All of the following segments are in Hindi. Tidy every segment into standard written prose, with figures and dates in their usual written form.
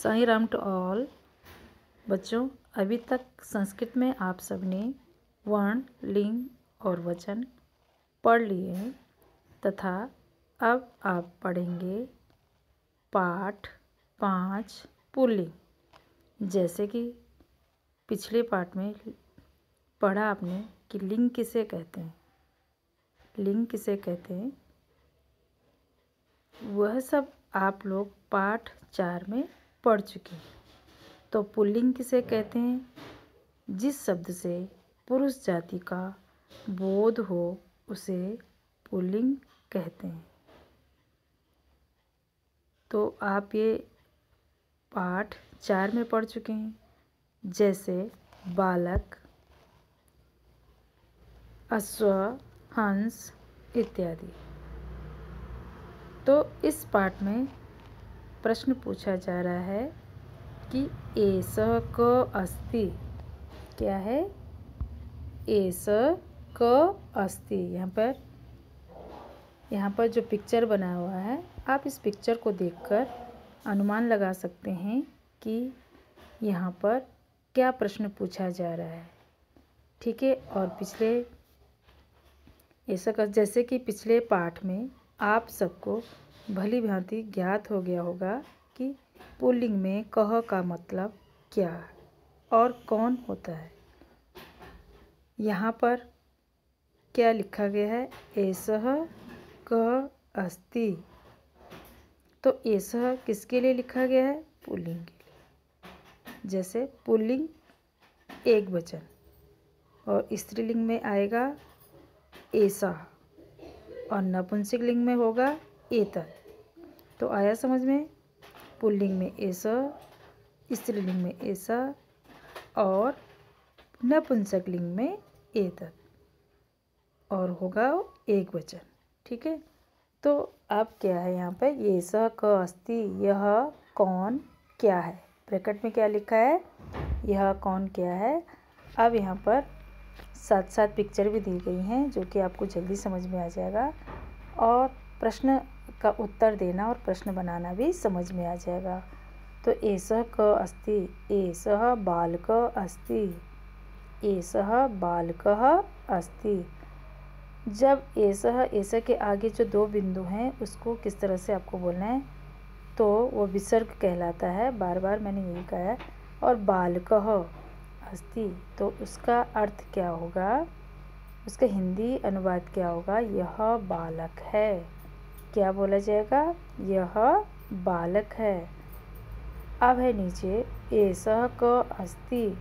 Sai Ram to all. बच्चों, अभी तक संस्कृत में आप सबने वर्ण, लिंग और वचन पढ़ लिए हैं तथा अब आप पढ़ेंगे पाठ 5 पुल्लिंग। जैसे कि पिछले पाठ में पढ़ा आपने कि लिंग किसे कहते हैं, लिंग किसे कहते हैं, वह सब आप लोग पाठ 4 में पढ़ चुके हैं। तो पुल्लिंग किसे कहते हैं? जिस शब्द से पुरुष जाति का बोध हो उसे पुल्लिंग कहते हैं। तो आप ये पाठ 4 में पढ़ चुके हैं, जैसे बालक, अश्व, हंस इत्यादि। तो इस पाठ में प्रश्न पूछा जा रहा है कि एष क अस्ति। क्या है? एष क अस्ति। यहाँ पर जो पिक्चर बना हुआ है, आप इस पिक्चर को देखकर अनुमान लगा सकते हैं कि यहाँ पर क्या प्रश्न पूछा जा रहा है। ठीक है। और पिछले जैसे कि पिछले पाठ में आप सबको भली भांति ज्ञात हो गया होगा कि पुल्लिंग में कह का मतलब क्या है और कौन होता है। यहाँ पर क्या लिखा गया है? एषः क अस्ति। तो एषः किसके लिए लिखा गया है? पुल्लिंग के लिए। जैसे पुल्लिंग एक वचन और स्त्रीलिंग में आएगा एषा और नपुंसक लिंग में होगा एतत्। तो आया समझ में? पुल्लिंग में एषा, स्त्रीलिंग में एषा और नपुंसक लिंग में एतत् और होगा एक वचन। ठीक है। तो अब क्या है यहाँ पे? एषः क अस्ति। यह कौन क्या है। ब्रैकेट में क्या लिखा है? यह कौन क्या है। अब यहाँ पर साथ साथ पिक्चर भी दी गई हैं जो कि आपको जल्दी समझ में आ जाएगा और प्रश्न का उत्तर देना और प्रश्न बनाना भी समझ में आ जाएगा। तो एषः क अस्ति। एषः बालकः अस्ति। एषः बालकः अस्ति। जब एषः के आगे जो 2 बिंदु हैं उसको किस तरह से आपको बोलना है, तो वो विसर्ग कहलाता है। बार बार मैंने यही कहा है। और बालकः अस्ति, तो उसका अर्थ क्या होगा, उसका हिंदी अनुवाद क्या होगा? यह बालक है। क्या बोला जाएगा? यह बालक है। अब है नीचे एषः क अस्ति।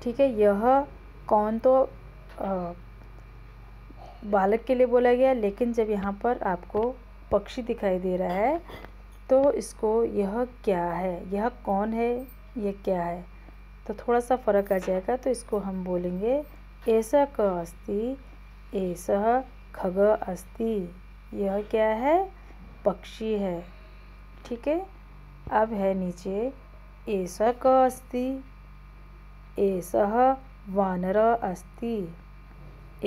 ठीक है। यह कौन तो बालक के लिए बोला गया, लेकिन जब यहाँ पर आपको पक्षी दिखाई दे रहा है तो इसको यह क्या है, यह कौन है, यह क्या है, तो थोड़ा सा फर्क आ जाएगा। तो इसको हम बोलेंगे एषः क अस्ति। एषः खगः अस्ति। यह क्या है? पक्षी है। ठीक है। अब है नीचे एषः क अस्ति। एषः वानरः अस्ति।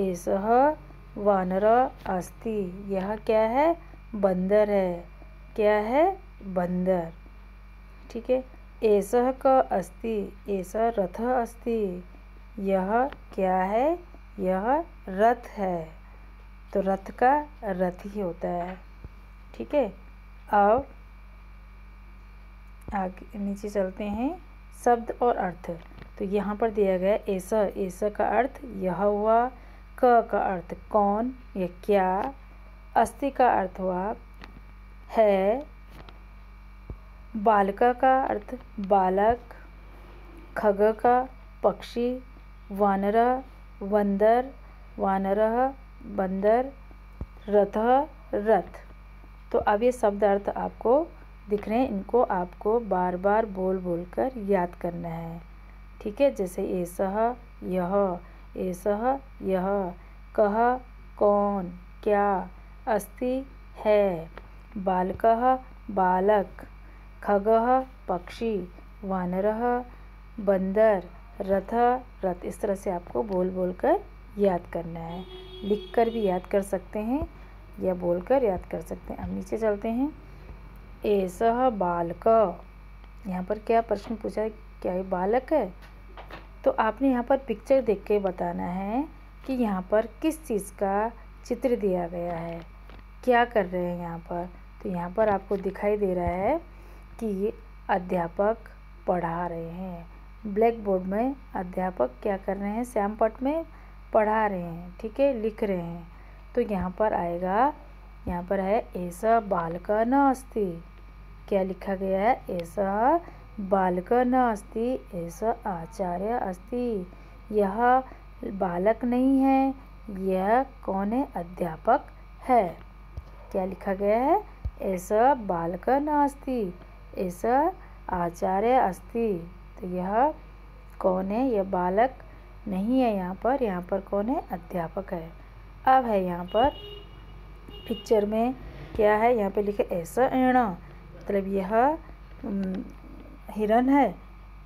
एषः वानरः अस्ति। यह क्या है? बंदर है। क्या है? बंदर। ठीक है। एषः क अस्ति। एषः रथः अस्ति। यह क्या है? यह रथ है। तो रथ का रथ ही होता है। ठीक है। अब आगे नीचे चलते हैं। शब्द और अर्थ। तो यहाँ पर दिया गया एषः। एषः का अर्थ यह हुआ। क का अर्थ कौन या क्या। अस्ति का अर्थ हुआ है। बालका का अर्थ बालक। खग का पक्षी। वानरः बंदर। वानरः बंदर। रथः रथ। तो अब ये शब्द अर्थ आपको दिख रहे हैं, इनको आपको बार बार बोल बोल कर याद करना है। ठीक है। जैसे एषः यह, एषः यह, कः कौन क्या, अस्ति है, बालकः बालक, खगः पक्षी, वानरः बंदर, रथः रथ। इस तरह से आपको बोल बोल कर याद करना है। लिख कर भी याद कर सकते हैं या बोल कर याद कर सकते हैं। अब नीचे चलते हैं। एषः बालक। यहाँ पर क्या प्रश्न पूछा है, क्या ये बालक है? तो आपने यहाँ पर पिक्चर देख के बताना है कि यहाँ पर किस चीज़ का चित्र दिया गया है, क्या कर रहे हैं यहाँ पर। तो यहाँ पर आपको दिखाई दे रहा है कि अध्यापक पढ़ा रहे हैं। ब्लैक बोर्ड में अध्यापक क्या कर रहे हैं, श्याम पट में पढ़ा रहे हैं, ठीक है, लिख रहे हैं। तो यहाँ पर आएगा, यहाँ पर है एषः बालकः न अस्ति। क्या लिखा गया है, एषः बालकः न अस्ति, एषः आचार्य अस्ति। यह बालक नहीं है, यह कौन है, अध्यापक है। क्या लिखा गया है, एषः बालकः न अस्ति, एषः आचार्य अस्ति। तो यह कौन है, यह बालक नहीं है, यहाँ पर कौन है, अध्यापक है। अब है यहाँ पर पिक्चर में क्या है, यहाँ पे लिखे एषः एण, मतलब यह हिरन है।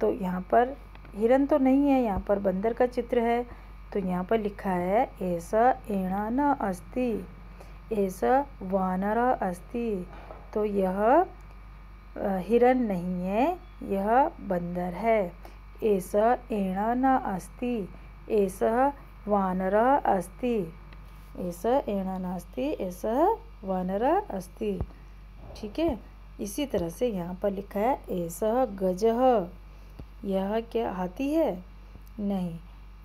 तो यहाँ पर हिरन तो नहीं है, यहाँ पर बंदर का चित्र है। तो यहाँ पर लिखा है एषः एण न अस्ति, एषः वानरः अस्ति। तो यह हिरन नहीं है, यह बंदर है। एषः एण न अस्ति, एषः वानरः अस्ति, एषः एण नास्ति, एषः वानरः अस्ति। ठीक है, इसी तरह से यहाँ पर लिखा है एषः गजः। यह क्या हाथी है, नहीं।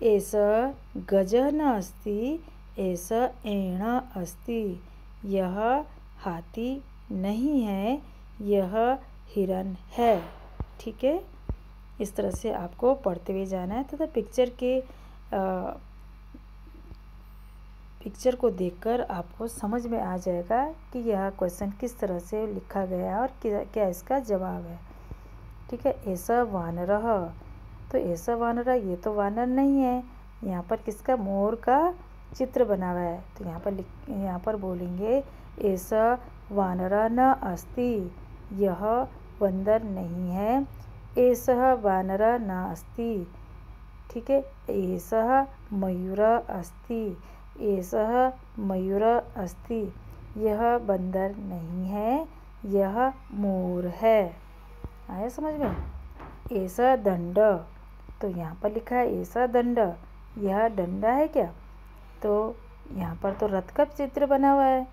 एषः गजः न अस्ति, एषः एण अस्ति। यह हाथी नहीं है, यह हिरन है। ठीक है, इस तरह से आपको पढ़ते हुए जाना है तथा पिक्चर को देखकर आपको समझ में आ जाएगा कि यह क्वेश्चन किस तरह से लिखा गया है और क्या इसका जवाब है। ठीक है, एषः वानरः। तो एषः वानरः, ये तो वानर नहीं है, यहाँ पर किसका, मोर का चित्र बना हुआ है। तो यहाँ पर बोलेंगे एषः वानरः न अस्ति, यह बंदर नहीं है, एषः वानरः न अस्ति। ठीक है, एषः मयूरः अस्ति, एषः मयूरः अस्ति। यह बंदर नहीं है, यह मोर है। आया समझ में। एषः दंड। तो यहाँ पर लिखा है एषः दंड, यह डंडा है क्या। तो यहाँ पर तो रथ का चित्र बना हुआ है।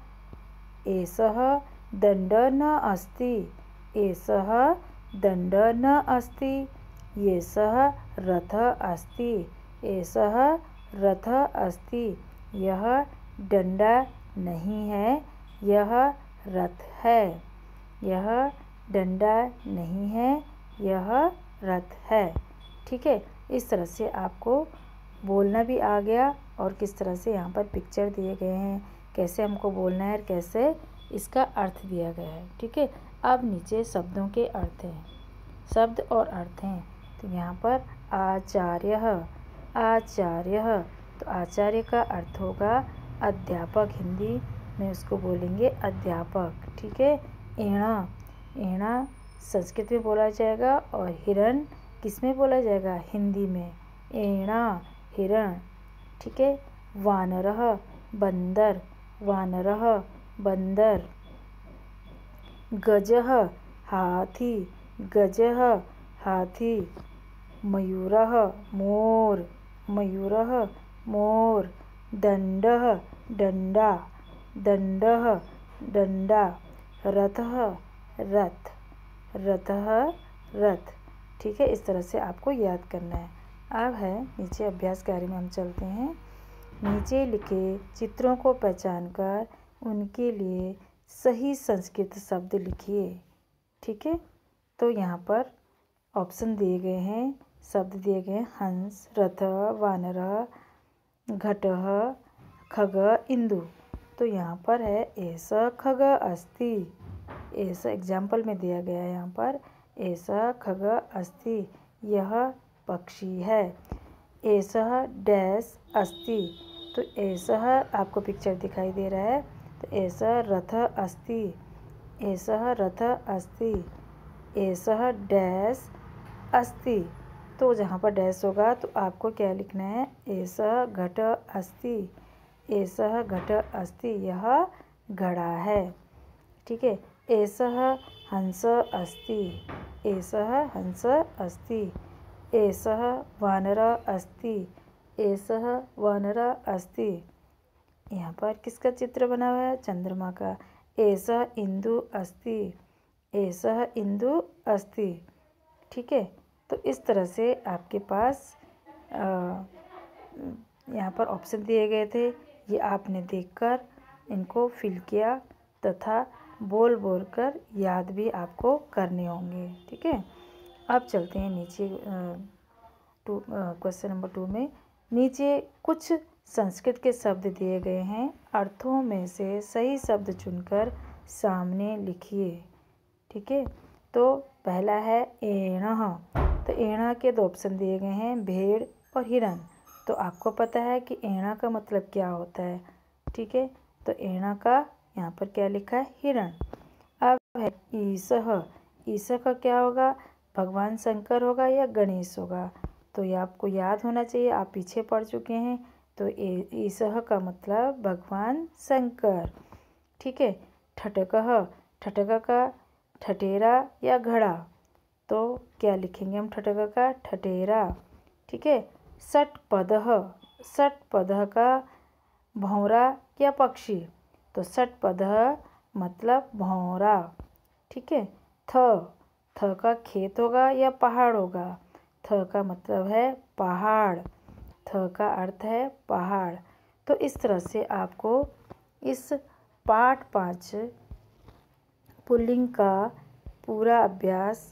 एषः दंड न अस्ति, एषः दंड न अस्ति, एषः रथः अस्ति, एषः रथः अस्ति। यह डंडा नहीं है, यह रथ है। यह डंडा नहीं है, यह रथ है। ठीक है, इस तरह से आपको बोलना भी आ गया और किस तरह से यहाँ पर पिक्चर दिए गए हैं, कैसे हमको बोलना है और कैसे इसका अर्थ दिया गया है। ठीक है, अब नीचे शब्दों के अर्थ हैं, शब्द और अर्थ हैं। तो यहाँ पर आचार्य, आचार्य, तो आचार्य का अर्थ होगा अध्यापक, हिंदी में उसको बोलेंगे अध्यापक। ठीक है, एणा, एणा संस्कृत में बोला जाएगा और हिरण किस में बोला जाएगा, हिंदी में, एणा हिरण। ठीक है, वानरः बंदर, वानरः बंदर। गजः हाथी, गजः हाथी। मयूरः मोर, मयूरः मोर। दंडः डंडा, दंडः डंडा। रथः रथ, रथः रथ। ठीक है, इस तरह से आपको याद करना है। अब है नीचे अभ्यास कार्य में हम चलते हैं। नीचे लिखे चित्रों को पहचानकर उनके लिए सही संस्कृत शब्द लिखिए। ठीक है, तो यहाँ पर ऑप्शन दिए गए हैं, शब्द दिए गए हैं, हंस, रथ, वानरः, घटः, खग, इंदु। तो यहाँ पर है एषः खग अस्ति, ऐसा एग्जाम्पल में दिया गया है। यहाँ पर एषः खग अस्ति, यह पक्षी है। एषः डैश अस्ति, तो एषः आपको पिक्चर दिखाई दे रहा है, तो एषः रथ अस्ति, एषः रथ अस्ति। एषः डैश अस्ति, तो जहाँ पर डैश होगा तो आपको क्या लिखना है, एषः घट अस्ति, एषः घट अस्ति, यह घड़ा है। ठीक है, एषः हंसः अस्ति, एषः हंसः अस्ति। एषः वानरः अस्ति, एषः वानरः अस्ति। यहाँ पर किसका चित्र बना हुआ है? चंद्रमा का। एषः इंदु अस्ति, एषः इंदु अस्ति। ठीक है, तो इस तरह से आपके पास यहाँ पर ऑप्शन दिए गए थे, ये आपने देखकर इनको फिल किया तथा बोल बोल कर याद भी आपको करने होंगे। ठीक है, अब चलते हैं नीचे क्वेश्चन नंबर 2 में। नीचे कुछ संस्कृत के शब्द दिए गए हैं, अर्थों में से सही शब्द चुनकर सामने लिखिए। ठीक है, तो पहला है एणः। तो एणः के 2 ऑप्शन दिए गए हैं, भेड़ और हिरण। तो आपको पता है कि एणः का मतलब क्या होता है। ठीक है, तो एणः का यहाँ पर क्या लिखा है? हिरण। अब है ईशः। ईशः का क्या होगा? भगवान शंकर होगा या गणेश होगा। तो ये आपको याद होना चाहिए, आप पीछे पढ़ चुके हैं। तो ईशः का मतलब भगवान शंकर। ठीक है, ठटकः। ठटका का ठठेरा या घड़ा। तो क्या लिखेंगे हम ठटका का? ठठेरा। ठीक है, षट्पदः। षट्पदः का भौरा या पक्षी। तो षट्पदः मतलब भौरा। ठीक है, थ का खेत होगा या पहाड़ होगा। थ का मतलब है पहाड़, थ का अर्थ है पहाड़। तो इस तरह से आपको इस पाठ 5 पुल्लिंग का पूरा अभ्यास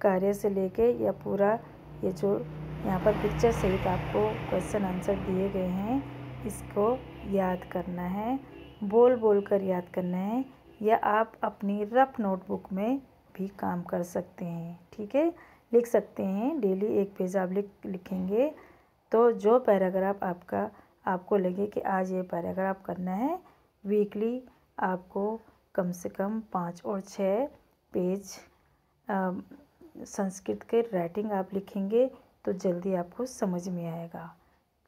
कार्य से लेके या पूरा ये जो यहाँ पर पिक्चर सहित आपको क्वेश्चन आंसर दिए गए हैं, इसको याद करना है, बोल बोल कर याद करना है, या आप अपनी रफ नोटबुक में भी काम कर सकते हैं। ठीक है, लिख सकते हैं। डेली 1 पेज आप लिखेंगे। तो जो पैराग्राफ आपको लगे कि आज ये पैराग्राफ करना है, वीकली आपको कम से कम 5 और 6 पेज संस्कृत के राइटिंग आप लिखेंगे तो जल्दी आपको समझ में आएगा।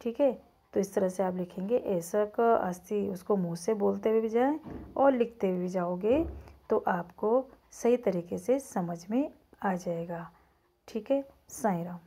ठीक है, तो इस तरह से आप लिखेंगे। ऐसा का अस्ति, उसको मुंह से बोलते हुए भी जाएं और लिखते हुए भी जाओगे तो आपको सही तरीके से समझ में आ जाएगा। ठीक है, साईं राम।